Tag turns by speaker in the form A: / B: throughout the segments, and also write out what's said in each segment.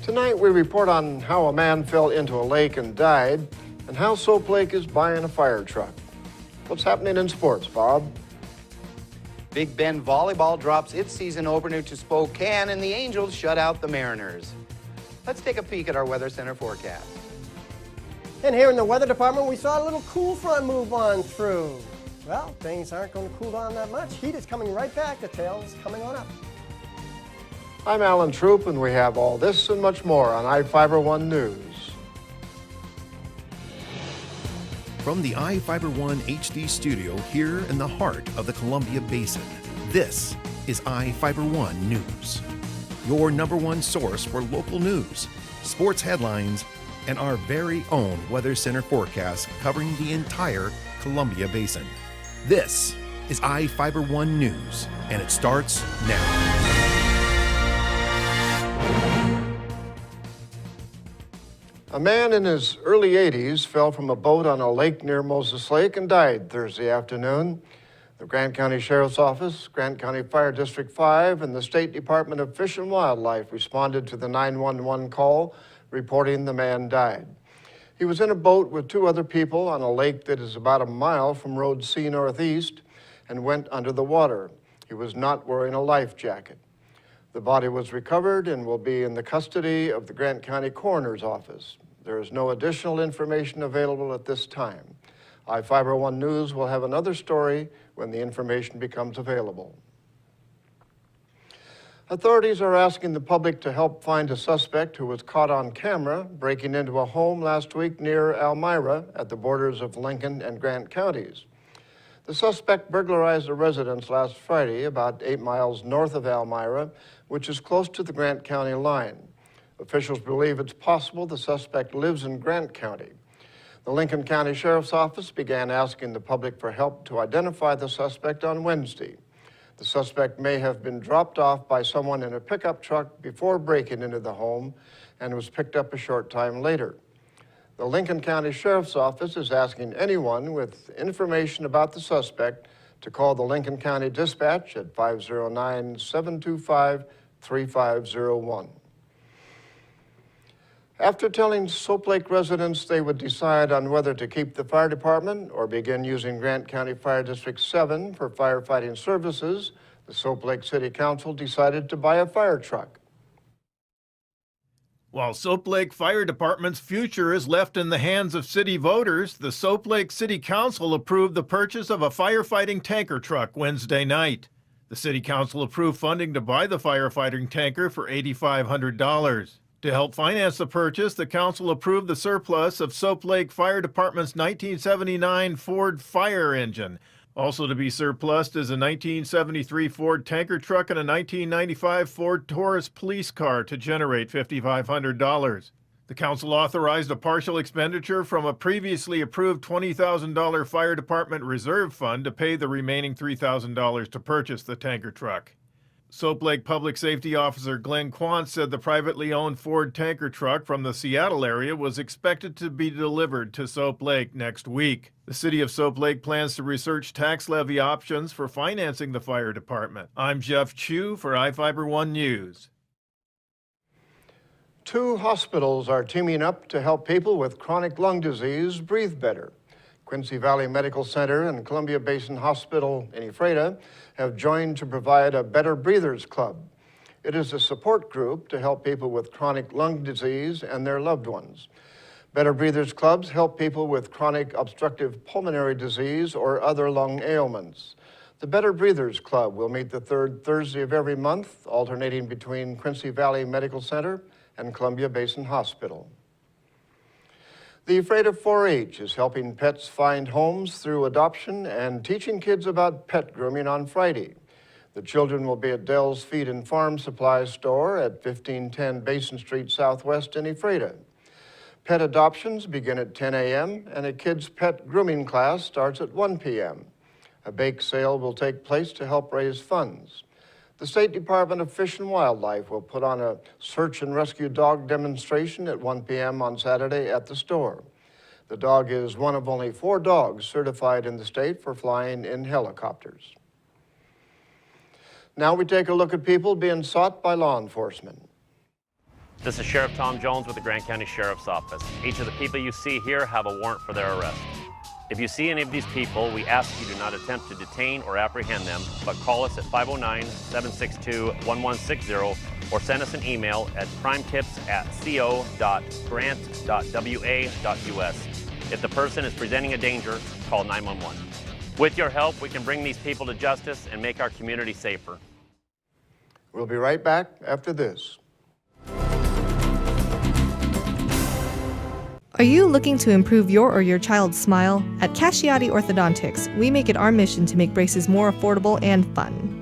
A: Tonight we report on how a man fell into a lake and died, and how Soap Lake is buying a fire truck. What's happening in sports, Bob?
B: Big Bend Volleyball drops its season opener to Spokane, and the Angels shut out the Mariners. Let's take a peek at our Weather Center forecast.
C: And here in the weather department, we saw a little cool front move on through. Well, things aren't going to cool down that much. Heat is coming right back. Details coming on up.
A: I'm Alan Troop, and we have all this and much more on iFiber1 News.
D: From the iFiber1 HD studio here in the heart of the Columbia Basin, this is iFiber1 News, your #1 source for local news, sports headlines, and our very own Weather Center forecast covering the entire Columbia Basin. This is iFiber1 News, and it starts now.
A: A man in his early 80s fell from a boat on a lake near Moses Lake and died Thursday afternoon. The Grant County Sheriff's Office, Grant County Fire District 5, and the State Department of Fish and Wildlife responded to the 911 call, reporting the man died. He was in a boat with 2 other people on a lake that is about a mile from Road C Northeast and went under the water. He was not wearing a life jacket. The body was recovered and will be in the custody of the Grant County Coroner's Office. There is no additional information available at this time. iFiber1 News will have another story when the information becomes available. Authorities are asking the public to help find a suspect who was caught on camera breaking into a home last week near Elmira at the borders of Lincoln and Grant counties. The suspect burglarized a residence last Friday about 8 miles north of Elmira, which is close to the Grant County line. Officials believe it's possible the suspect lives in Grant County. The Lincoln County Sheriff's Office began asking the public for help to identify the suspect on Wednesday. The suspect may have been dropped off by someone in a pickup truck before breaking into the home and was picked up a short time later. The Lincoln County Sheriff's Office is asking anyone with information about the suspect to call the Lincoln County Dispatch at 509-725-3501. After telling Soap Lake residents they would decide on whether to keep the fire department or begin using Grant County Fire District 7 for firefighting services, the Soap Lake City Council decided to buy a fire truck.
E: While Soap Lake Fire Department's future is left in the hands of city voters, the Soap Lake City Council approved the purchase of a firefighting tanker truck Wednesday night. The City Council approved funding to buy the firefighting tanker for $8,500. To help finance the purchase, the council approved the surplus of Soap Lake Fire Department's 1979 Ford Fire engine. Also to be surplused is a 1973 Ford tanker truck and a 1995 Ford Taurus police car to generate $5,500. The council authorized a partial expenditure from a previously approved $20,000 fire department reserve fund to pay the remaining $3,000 to purchase the tanker truck. Soap Lake Public Safety Officer Glenn Quant said the privately owned Ford tanker truck from the Seattle area was expected to be delivered to Soap Lake next week. The city of Soap Lake plans to research tax levy options for financing the fire department. I'm Jeff Chu for iFiber1 News.
A: 2 hospitals are teaming up to help people with chronic lung disease breathe better. Quincy Valley Medical Center and Columbia Basin Hospital in Ephrata have joined to provide a Better Breathers Club. It is a support group to help people with chronic lung disease and their loved ones. Better Breathers Clubs help people with chronic obstructive pulmonary disease or other lung ailments. The Better Breathers Club will meet the 3rd Thursday of every month, alternating between Quincy Valley Medical Center and Columbia Basin Hospital. The Ephrata 4-H is helping pets find homes through adoption and teaching kids about pet grooming on Friday. The children will be at Dell's Feed and Farm Supply store at 1510 Basin Street Southwest in Ephrata. Pet adoptions begin at 10 a.m. and a kids' pet grooming class starts at 1 p.m. A bake sale will take place to help raise funds. The State Department of Fish and Wildlife will put on a search and rescue dog demonstration at 1 p.m. on Saturday at the store. The dog is one of only 4 dogs certified in the state for flying in helicopters. Now we take a look at people being sought by law enforcement.
F: This is Sheriff Tom Jones with the Grant County Sheriff's Office. Each of the people you see here have a warrant for their arrest. If you see any of these people, we ask you do not attempt to detain or apprehend them, but call us at 509-762-1160 or send us an email at crimetips@co.grant.wa.us. If the person is presenting a danger, call 911. With your help, we can bring these people to justice and make our community safer.
A: We'll be right back after this.
G: Are you looking to improve your or your child's smile? At Casciati Orthodontics, we make it our mission to make braces more affordable and fun.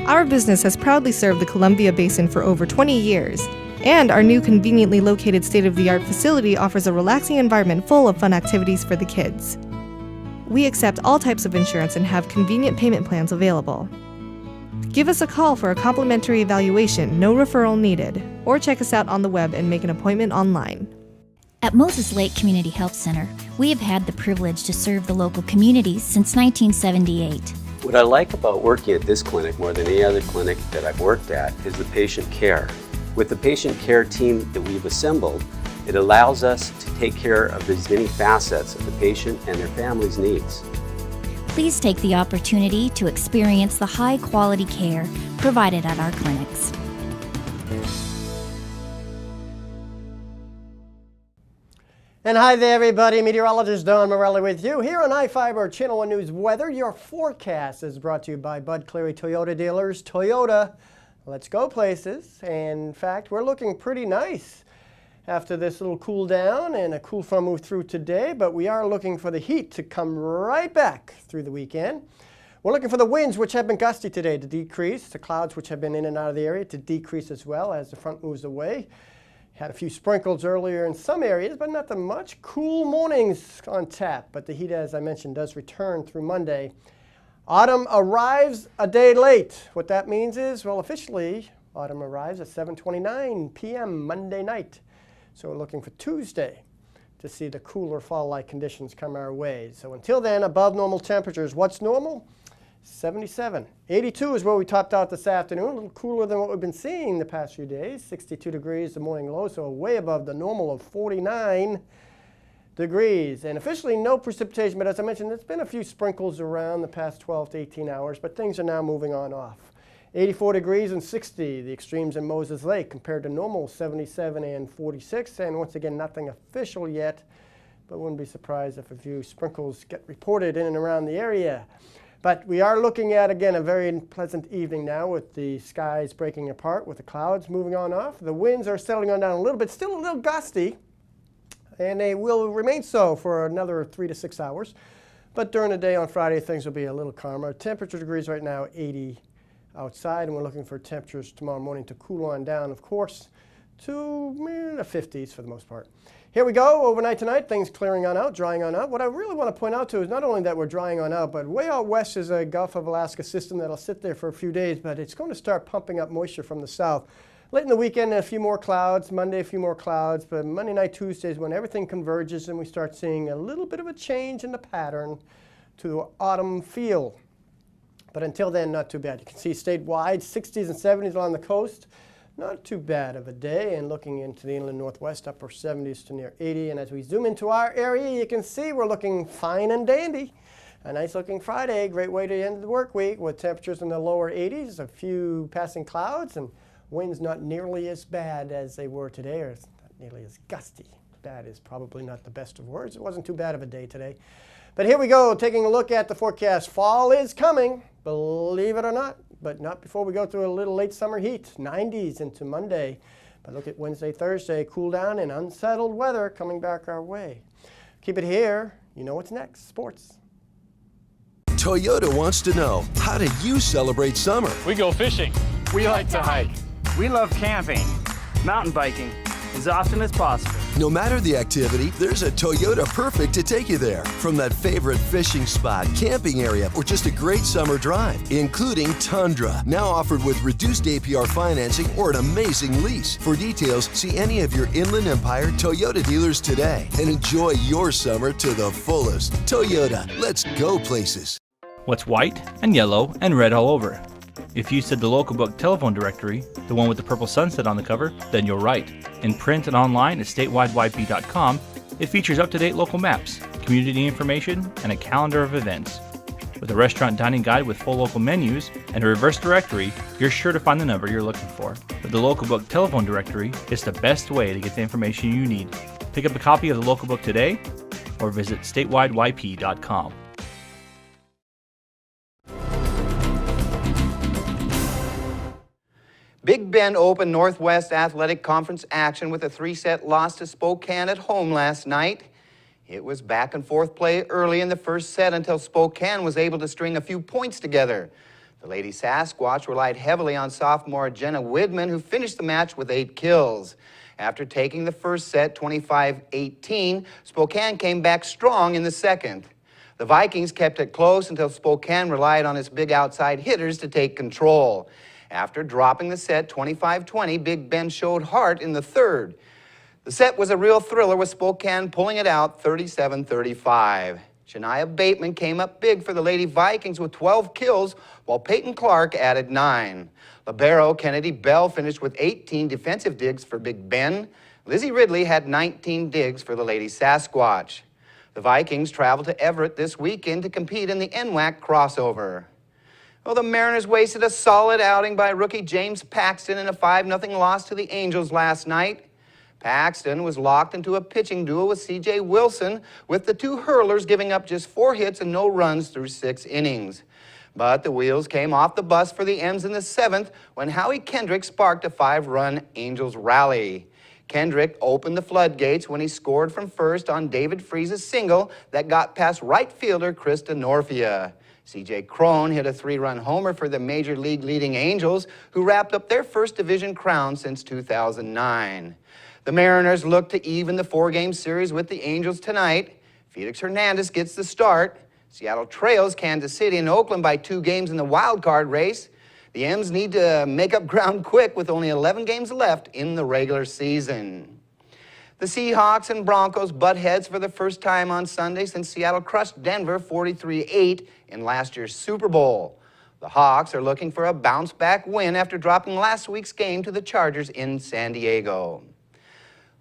G: Our business has proudly served the Columbia Basin for over 20 years, and our new conveniently located state-of-the-art facility offers a relaxing environment full of fun activities for the kids. We accept all types of insurance and have convenient payment plans available. Give us a call for a complimentary evaluation, no referral needed, or check us out on the web and make an appointment online.
H: At Moses Lake Community Health Center, we have had the privilege to serve the local communities since 1978.
I: What I like about working at this clinic more than any other clinic that I've worked at is the patient care. With the patient care team that we've assembled, it allows us to take care of as many facets of the patient and their family's needs.
H: Please take the opportunity to experience the high-quality care provided at our clinics.
C: And hi there, everybody. Meteorologist Don Morelli with you here on iFiber Channel 1 News Weather. Your forecast is brought to you by Bud Cleary Toyota Dealers. Toyota, let's go places. And in fact, we're looking pretty nice after this little cool down and a cool front move through today. But we are looking for the heat to come right back through the weekend. We're looking for the winds, which have been gusty today, to decrease. The clouds, which have been in and out of the area, to decrease as well as the front moves away. Had a few sprinkles earlier in some areas, but not that much. Cool mornings on tap, but the heat, as I mentioned, does return through Monday. Autumn arrives a day late. What that means is, well, officially, autumn arrives at 7:29 p.m. Monday night. So we're looking for Tuesday to see the cooler fall-like conditions come our way. So until then, above normal temperatures. What's normal? 77. 82 is where we topped out this afternoon, a little cooler than what we've been seeing the past few days. 62 degrees the morning low, so way above the normal of 49 degrees. And officially no precipitation, but as I mentioned, there's been a few sprinkles around the past 12 to 18 hours, but things are now moving on off. 84 degrees and 60, the extremes in Moses Lake, compared to normal 77 and 46. And once again, nothing official yet, but wouldn't be surprised if a few sprinkles get reported in and around the area. But we are looking at, again, a very pleasant evening now with the skies breaking apart, with the clouds moving on off. The winds are settling on down a little bit, still a little gusty, and they will remain so for another 3 to 6 hours. But during the day on Friday, things will be a little calmer. Temperature degrees right now, 80 outside, and we're looking for temperatures tomorrow morning to cool on down, of course, to the 50s for the most part. Here we go, overnight tonight, things clearing on out, drying on out. What I really want to point out too is not only that we're drying on out, but way out west is a Gulf of Alaska system that'll sit there for a few days, but it's going to start pumping up moisture from the south. Late in the weekend, a few more clouds. Monday, a few more clouds, but Monday night, Tuesday is when everything converges and we start seeing a little bit of a change in the pattern to autumn feel. But until then, not too bad. You can see statewide, 60s and 70s along the coast. Not too bad of a day, and looking into the inland northwest, upper 70s to near 80. And as we zoom into our area, you can see we're looking fine and dandy. A nice looking Friday, great way to end the work week with temperatures in the lower 80s, a few passing clouds, and winds not nearly as bad as they were today, or not nearly as gusty. Bad is probably not the best of words. It wasn't too bad of a day today. But here we go, taking a look at the forecast. Fall is coming, believe it or not. But not before we go through a little late summer heat, 90s into Monday. But look at Wednesday, Thursday, cool down and unsettled weather coming back our way. Keep it here. You know what's next, sports.
J: Toyota wants to know, how do you celebrate summer?
K: We go fishing. We like to hike. We love camping, mountain biking, as often as possible.
J: No matter the activity, there's a Toyota perfect to take you there. From that favorite fishing spot, camping area, or just a great summer drive, including Tundra. Now offered with reduced APR financing or an amazing lease. For details, see any of your Inland Empire Toyota dealers today and enjoy your summer to the fullest. Toyota, let's go places.
L: What's white and yellow and red all over? If you said the local book telephone directory, the one with the purple sunset on the cover, then you're right. In print and online at statewideyp.com, it features up-to-date local maps, community information, and a calendar of events. With a restaurant dining guide with full local menus and a reverse directory, you're sure to find the number you're looking for. With the local book telephone directory, it's the best way to get the information you need. Pick up a copy of the local book today or visit statewideyp.com.
B: Big Bend opened Northwest Athletic Conference action with a 3-set loss to Spokane at home last night. It was back and forth play early in the first set until Spokane was able to string a few points together. The Lady Sasquatch relied heavily on sophomore Jenna Widman, who finished the match with 8 kills. After taking the first set 25-18, Spokane came back strong in the second. The Vikings kept it close until Spokane relied on its big outside hitters to take control. After dropping the set 25-20, Big Bend showed heart in the third. The set was a real thriller with Spokane pulling it out 37-35. Shania Bateman came up big for the Lady Vikings with 12 kills, while Peyton Clark added 9. Libero Kennedy Bell finished with 18 defensive digs for Big Bend. Lizzie Ridley had 19 digs for the Lady Sasquatch. The Vikings travel to Everett this weekend to compete in the NWAC crossover. Well, the Mariners wasted a solid outing by rookie James Paxton in a 5-0 loss to the Angels last night. Paxton was locked into a pitching duel with C.J. Wilson, with the two hurlers giving up just 4 hits and no runs through 6 innings. But the wheels came off the bus for the M's in the 7th when Howie Kendrick sparked a 5-run Angels rally. Kendrick opened the floodgates when he scored from first on David Freese's single that got past right fielder Krista Norfia. C.J. Crone hit a 3-run homer for the Major League leading Angels, who wrapped up their first division crown since 2009. The Mariners look to even the 4-game series with the Angels tonight. Felix Hernandez gets the start. Seattle trails Kansas City and Oakland by 2 games in the wild card race. The M's need to make up ground quick with only 11 games left in the regular season. The Seahawks and Broncos butt heads for the first time on Sunday since Seattle crushed Denver 43-8 in last year's Super Bowl. The Hawks are looking for a bounce-back win after dropping last week's game to the Chargers in San Diego.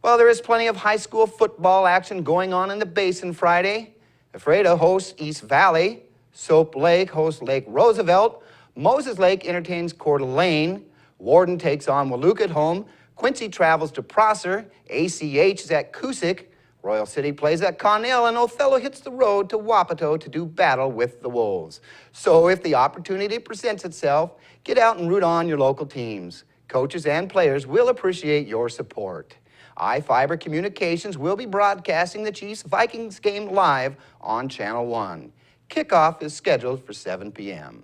B: Well, there is plenty of high school football action going on in the Basin Friday. Ephrata hosts East Valley. Soap Lake hosts Lake Roosevelt. Moses Lake entertains Coeur d'Alene. Warden takes on Walook at home. Quincy travels to Prosser. ACH is at Cusick. Royal City plays at Connell, and Othello hits the road to Wapato to do battle with the Wolves. So if the opportunity presents itself, get out and root on your local teams. Coaches and players will appreciate your support. iFiber Communications will be broadcasting the Chiefs-Vikings game live on Channel 1. Kickoff is scheduled for 7 p.m.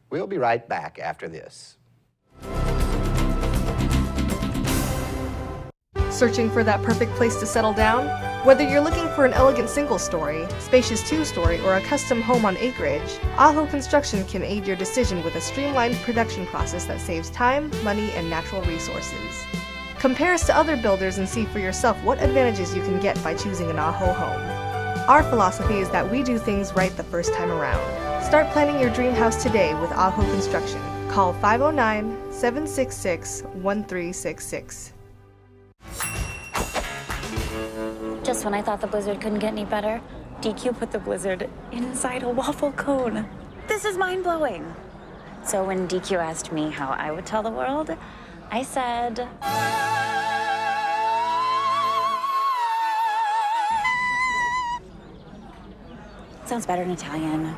B: We'll be right back after this.
G: Searching for that perfect place to settle down? Whether you're looking for an elegant single-story, spacious 2-story, or a custom home on acreage, Aho Construction can aid your decision with a streamlined production process that saves time, money, and natural resources. Compare us to other builders and see for yourself what advantages you can get by choosing an Aho home. Our philosophy is that we do things right the first time around. Start planning your dream house today with Aho Construction. Call 509-766-1366.
M: Just when I thought the blizzard couldn't get any better, DQ put the blizzard inside a waffle cone. This is mind-blowing. So when DQ asked me how I would tell the world, I said... Sounds better in Italian.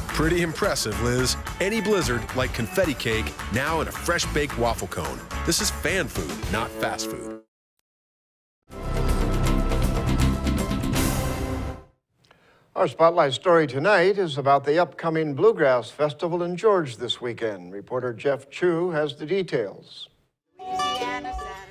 N: Pretty impressive, Liz. Any blizzard, like confetti cake, now in a fresh-baked waffle cone. This is fan food, not fast food.
A: Our spotlight story tonight is about the upcoming Bluegrass Festival in George this weekend. Reporter Jeff Chu has the details.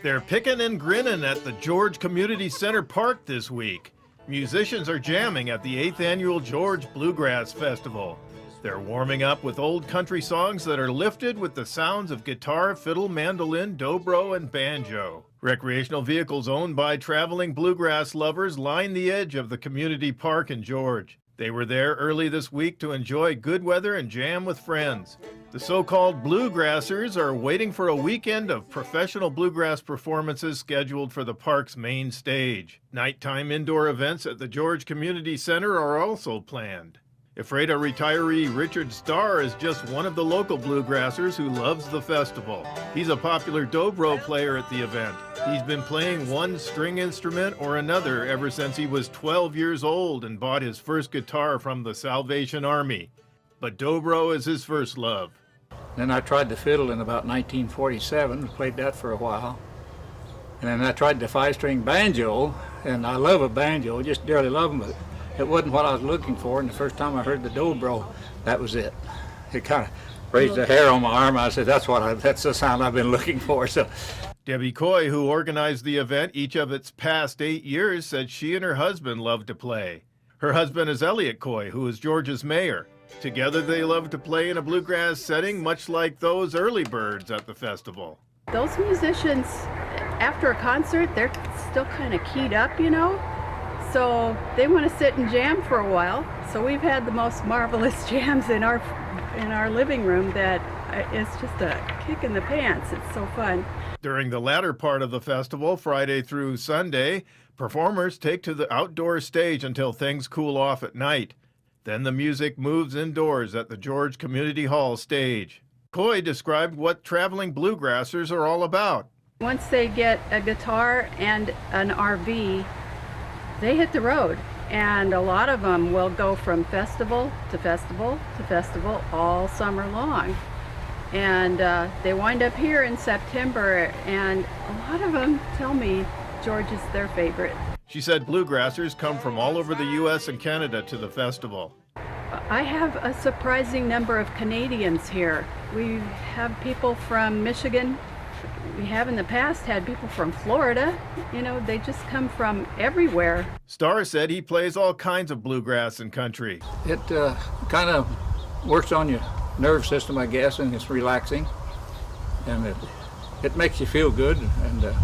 E: They're picking and grinning at the George Community Center Park this week. Musicians are jamming at the 8th Annual George Bluegrass Festival. They're warming up with old country songs that are lifted with the sounds of guitar, fiddle, mandolin, dobro, and banjo. Recreational vehicles owned by traveling bluegrass lovers line the edge of the community park in George. They were there early this week to enjoy good weather and jam with friends. The so-called bluegrassers are waiting for a weekend of professional bluegrass performances scheduled for the park's main stage. Nighttime indoor events at the George Community Center are also planned. Ephrata retiree Richard Starr is just one of the local bluegrassers who loves the festival. He's a popular dobro player at the event. He's been playing one string instrument or another ever since he was 12 years old and bought his first guitar from the Salvation Army. But dobro is his first love.
O: Then I tried the fiddle in about 1947, played that for a while. And then I tried the 5-string banjo, and I love a banjo, just dearly love them, but it wasn't what I was looking for, and the first time I heard the dobro, that was it. It kind of raised the hair on my arm. I said, that's the sound I've been looking for. So,
E: Debbie Coy, who organized the event each of its past 8 years, said she and her husband love to play. Her husband is Elliot Coy, who is George's mayor. Together they love to play in a bluegrass setting, much like those early birds at the festival.
P: Those musicians, after a concert, they're still kind of keyed up, you know? So they want to sit and jam for a while. So we've had the most marvelous jams in our living room that it's just a kick in the pants. It's so fun.
E: During the latter part of the festival, Friday through Sunday, performers take to the outdoor stage until things cool off at night. Then the music moves indoors at the George Community Hall stage. Coy described what traveling bluegrassers are all about.
P: Once they get a guitar and an RV, they hit the road, and a lot of them will go from festival to festival to festival all summer long. And they wind up here in September, and a lot of them tell me George is their favorite.
E: She said bluegrassers come from all over the U.S. and Canada to the festival.
P: I have a surprising number of Canadians here. We have people from Michigan. We have in the past had people from Florida. You know, they just come from everywhere.
E: Starr said he plays all kinds of bluegrass and country.
O: it kind of works on your nerve system, I guess, and it's relaxing. And it makes you feel good, and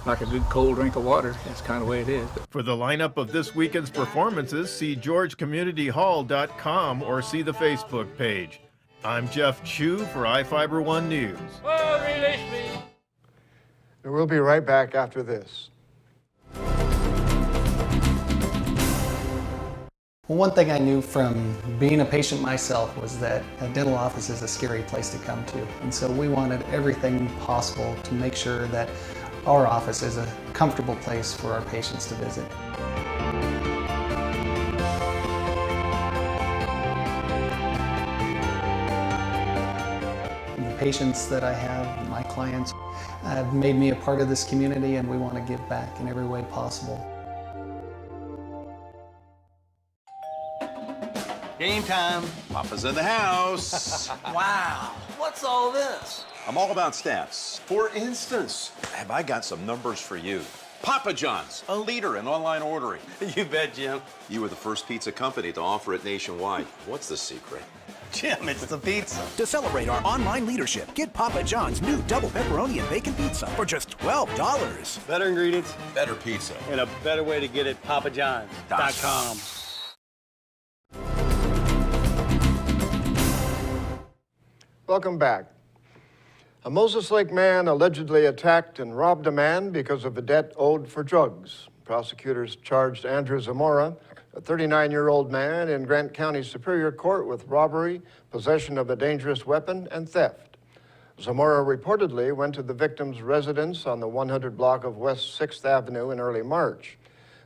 O: like a good cold drink of water. That's kind of the way it is.
E: For the lineup of this weekend's performances, see georgecommunityhall.com or see the Facebook page. I'm Jeff Chu for iFiber One News.
A: And we'll be right back after this.
Q: Well, one thing I knew from being a patient myself was that a dental office is a scary place to come to. And so we wanted everything possible to make sure that our office is a comfortable place for our patients to visit. The patients that I have, my clients, have made me a part of this community, and we want to give back in every way possible.
R: Game time.
S: Papa's in the house.
R: Wow, what's all this?
S: I'm all about stats. For instance, have I got some numbers for you? Papa John's, a leader in online ordering.
R: You bet, Jim.
S: You were the first pizza company to offer it nationwide. What's the secret?
R: Jim, it's the pizza.
T: To celebrate our online leadership, get Papa John's new double pepperoni and bacon pizza for just $12.
R: Better ingredients,
S: Better pizza.
R: and a better way to get it, papajohns.com.
A: Welcome back. A Moses Lake man allegedly attacked and robbed a man because of a debt owed for drugs. Prosecutors charged Andrew Zamora, a 39-year-old man in Grant County Superior Court, with robbery, possession of a dangerous weapon, and theft. Zamora reportedly went to the victim's residence on the 100 block of West 6th Avenue in early March.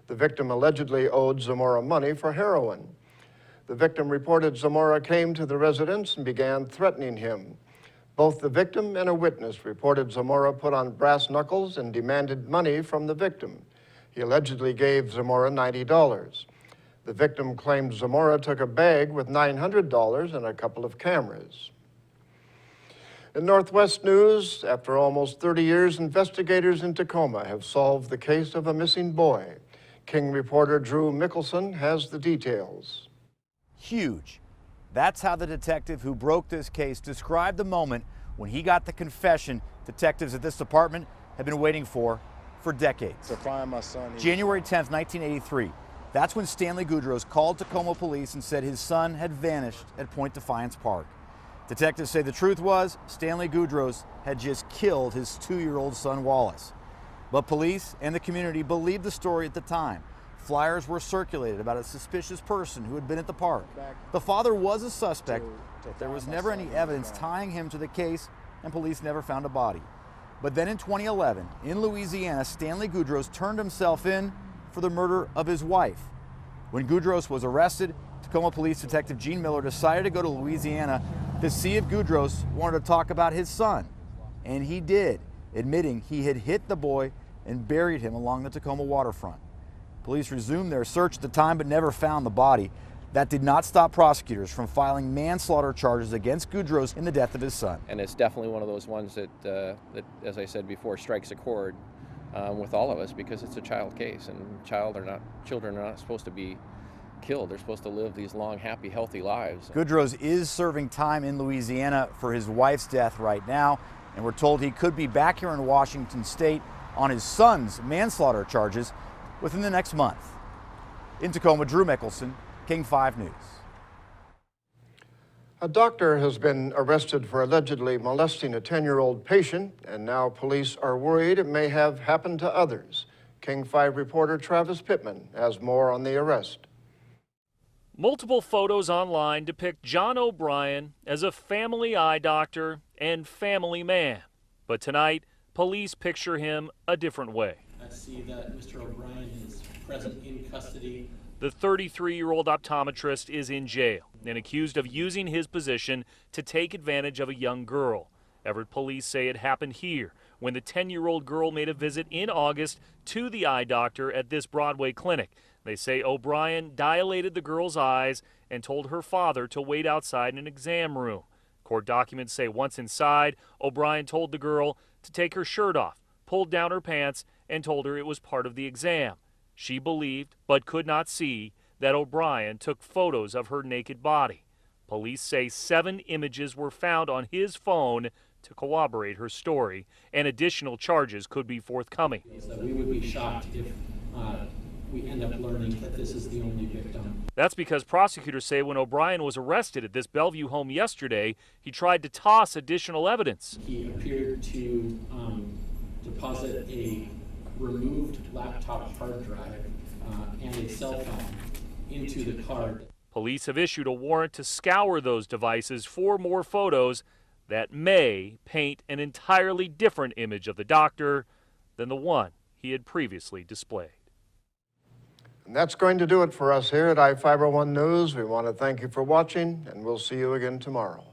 A: The victim allegedly owed Zamora money for heroin. The victim reported Zamora came to the residence and began threatening him. Both the victim and a witness reported Zamora put on brass knuckles and demanded money from the victim. He allegedly gave Zamora $90. The victim claimed Zamora took a bag with $900 and a couple of cameras. In Northwest news, after almost 30 years, investigators in Tacoma have solved the case of a missing boy. King reporter Drew Mickelson has the details.
U: Huge. That's how the detective who broke this case described the moment when he got the confession detectives at this department have been waiting for decades.
V: To find my son.
U: January 10th, 1983, That's when Stanley Goudreau called Tacoma police and said his son had vanished at Point Defiance Park. Detectives say the truth was Stanley Goudreau had just killed his 2-year-old son Wallace. But police and the community believed the story at the time. Flyers were circulated about a suspicious person who had been at the park. The father was a suspect, but there was never any evidence tying him to the case, and police never found a body. But then in 2011, in Louisiana, Stanley Goudreau turned himself in for the murder of his wife. When Goudreau was arrested, Tacoma Police Detective Gene Miller decided to go to Louisiana to see if Goudreau wanted to talk about his son. And he did, admitting he had hit the boy and buried him along the Tacoma waterfront. Police resumed their search at the time but never found the body. That did not stop prosecutors from filing manslaughter charges against Goudreau in the death of his son.
D: And it's definitely one of those ones that, as I said before, strikes a chord with all of us because it's a child case, and children are not supposed to be killed. They're supposed to live these long, happy, healthy lives.
U: Goudreau is serving time in Louisiana for his wife's death right now, and we're told he could be back here in Washington State on his son's manslaughter charges within the next month. In Tacoma, Drew Mickelson, King 5 News.
A: A doctor has been arrested for allegedly molesting a 10-year-old patient, and now police are worried it may have happened to others. King 5 reporter Travis Pittman has more on the arrest.
V: Multiple photos online depict John O'Brien as a family eye doctor and family man. But tonight, police picture him a different way.
W: I see that Mr. O'Brien is present in custody.
V: The 33-year-old optometrist is in jail and accused of using his position to take advantage of a young girl. Everett police say it happened here when the 10-year-old girl made a visit in August to the eye doctor at this Broadway clinic. They say O'Brien dilated the girl's eyes and told her father to wait outside an exam room. Court documents say once inside, O'Brien told the girl to take her shirt off, pulled down her pants, and told her it was part of the exam. She believed, but could not see, that O'Brien took photos of her naked body. Police say 7 images were found on his phone to corroborate her story, and additional charges could be forthcoming.
W: So we would be shocked if we end up learning that this is the only victim.
V: That's because prosecutors say when O'Brien was arrested at this Bellevue home yesterday, he tried to toss additional evidence.
W: He appeared to deposit a removed laptop hard drive and a cell phone into the card.
V: Police have issued a warrant to scour those devices for more photos that may paint an entirely different image of the doctor than the one he had previously displayed.
A: And that's going to do it for us here at I-501 News. We want to thank you for watching, and we'll see you again tomorrow.